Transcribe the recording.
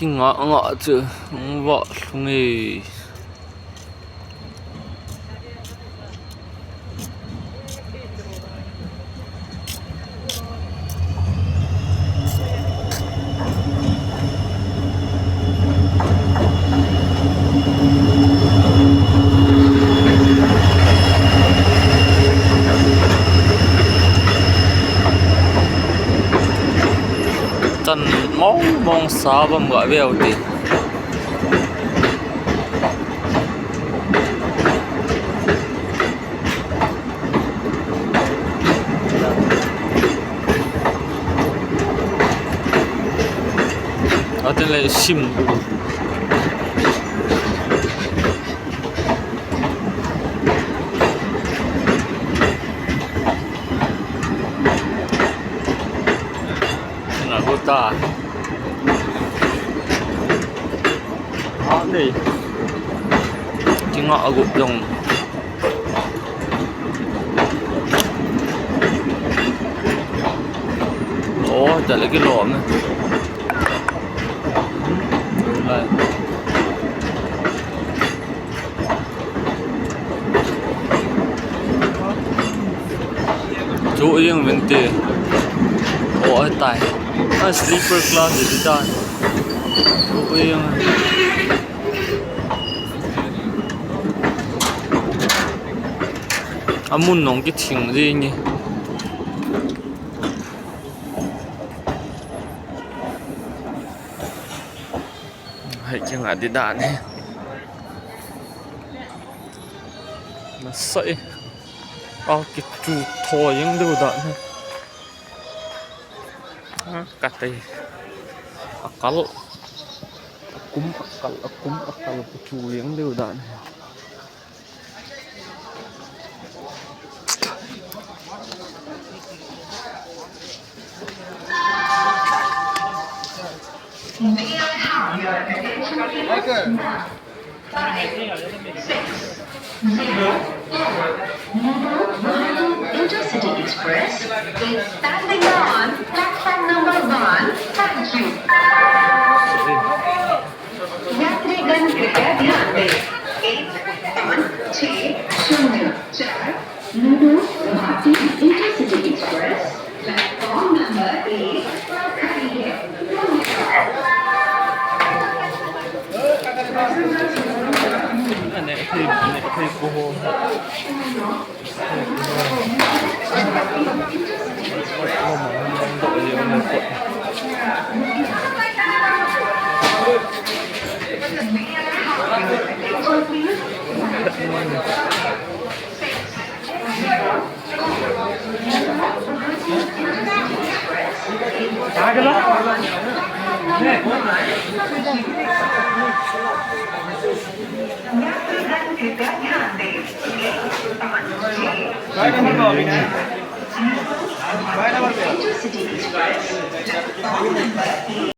ngọ ngọ chứ vợ không nghề chân máu bong xá bầm gọi vèo thì ở trên này sim là cô ta đi chứ ngọ gục dùng ố trả lại cái lỗ này đây chú yên bên tiền ủa tài sleeper class gì đó chú yên muốn nóng cái thing gì nhỉ hãy chẳng hạn đi đạn này nó sậy cái chú thoi những điều đạn này cắt đây akal akal chú những điều đạn này Intercity Express is standing on platform number 1. Thank you. यात्रीगण कृपया ध्यान दें 15604 भारतीय intercity express platform number 1 पर खड़ी है này thì cô đội gì mà quậy cái đó Intercity Express platform number 8